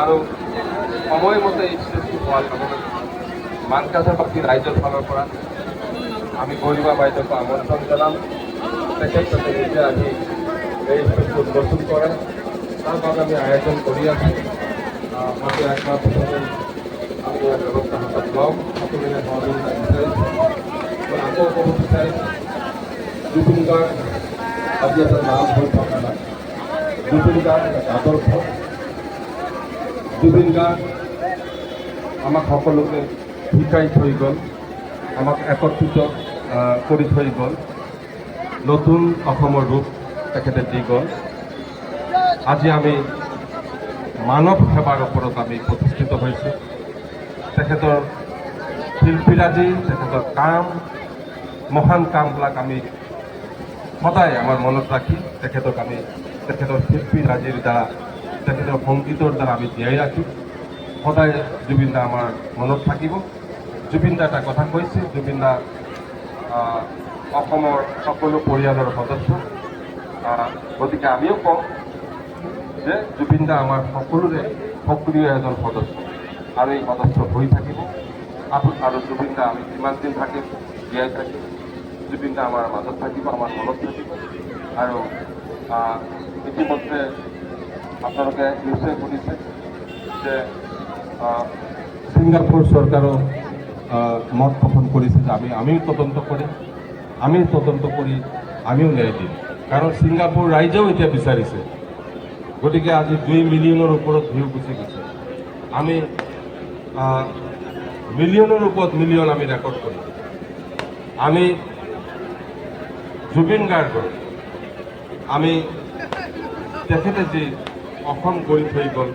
আৰু সময়মতে এই ষ্টেজটো পোৱাৰ কাৰণে মানকাছাৰবাসী ৰাইজৰ ফালৰ পৰা আমি গৰিমা বাইদেউক আমন্ত্ৰণ জনাম। তেখেতে নিজে আহি এই ষ্টেজটো উদ্বোধন কৰে, তাৰ বাবে আমি আয়োজন কৰি আছোঁ। মাত্ৰ একমাহ পিছতে আমি ইয়াৰ ব্যৱস্থা হাতত ল'ম। সকলোৱে সহযোগিতা বিচাৰিছোঁ। মই আকৌ ক'ব বিচাৰিছোঁ, জুবিন গাৰ্গ আজি এটা নাম হৈ থকা নাই। জুবিন গাৰ্গ এক আদৰ্শ। জুবিন গাৰ্গ আমাক সকলোকে শিকাই থৈ গ'ল, আমাক একত্ৰিত কৰি থৈ গ'ল, নতুন অসমৰ ৰূপ তেখেতে দি গ'ল। আজি আমি মানৱ সেৱাৰ ওপৰত আমি প্ৰতিষ্ঠিত হৈছোঁ। তেখেতৰ শিল্পীৰাজি, তেখেতৰ কাম, মহান কামবিলাক আমি সদায় আমাৰ মনত ৰাখি তেখেতক আমি তেখেতৰ শিল্পীৰাজিৰ দ্বাৰা, তেখেতৰ সংগীতৰ দ্বাৰা আমি জীয়াই ৰাখিম। সদায় জুবিন দা আমাৰ মনত থাকিব। জুবিন দা এটা কথা কৈছে, জুবিন দা অসমৰ সকলো পৰিয়ালৰ সদস্য। গতিকে আমিও কওঁ যে জুবিন দা আমাৰ সকলোৰে সক্ৰিয় এজন সদস্য আৰু এই সদস্য হৈ থাকিব। আৰু জুবিন দা আমি যিমান দিন থাকিম, জীয়াই থাকিম, জুবিন দা আমাৰ মাজত থাকিব, আমাৰ মনত থাকিব। আৰু ইতিমধ্যে আপোনালোকে নিশ্চয় শুনিছে যে ছিংগাপুৰ চৰকাৰৰ মত পোষণ কৰিছে যে আমিও তদন্ত কৰিম, আমিও ন্যায় দিম। কাৰণ ছিংগাপুৰ ৰাইজেও এতিয়া বিচাৰিছে। গতিকে আজি 2 মিলিয়নৰ ওপৰত ভিউ গুচি গৈছে। আমি মিলিয়নৰ ওপৰত মিলিয়ন আমি ৰেকৰ্ড কৰিম। আমি জুবিন গাৰ্গৰ আমি তেখেতে যি অসম গঢ়ি থৈ গ'ল,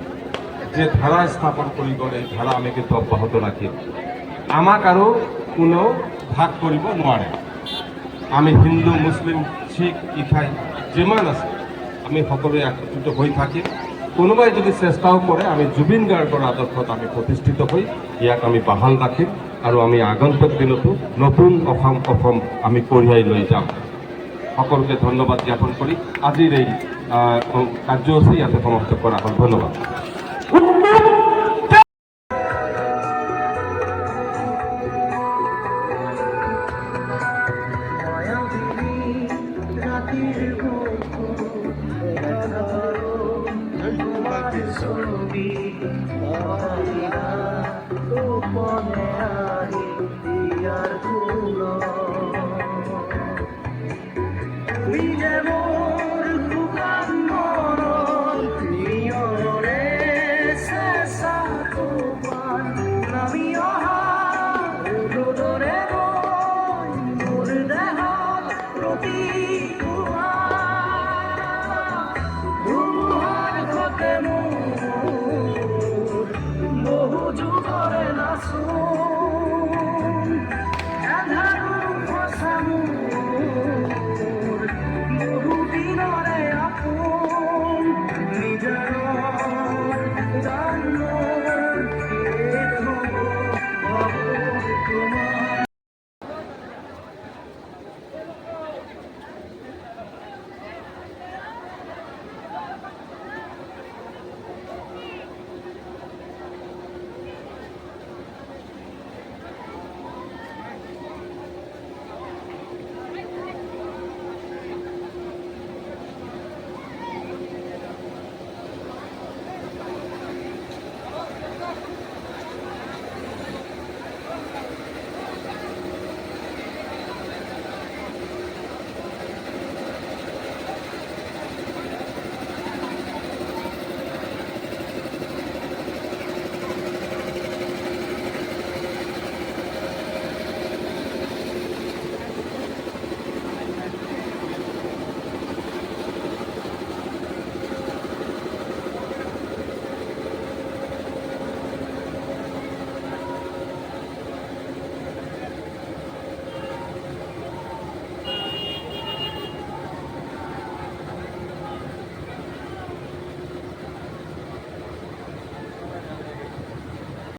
যে ধাৰা স্থাপন কৰি গ'ল, এই ধাৰা আমি কিন্তু অব্যাহত ৰাখিম। আমাক আৰু কোনেও ভাগ কৰিব নোৱাৰে। আমি হিন্দু, মুছলিম, শিখ, ইথাই যিমান আছে আমি সকলোৱে একত্ৰিত হৈ থাকিম। কোনোবাই যদি চেষ্টাও কৰে, আমি জুবিন গাৰ্গৰ আদৰ্শত আমি প্ৰতিষ্ঠিত হৈ ইয়াক আমি বাহাল ৰাখিম আৰু আমি আগন্তুক দিনতো নতুন অসম আমি কঢ়িয়াই লৈ যাম। সকলোকে ধন্যবাদ জ্ঞাপন কৰি আজিৰ এই কাৰ্যসূচী ইয়াতে সমাপ্ত কৰা হ'ল। ধন্যবাদ। We never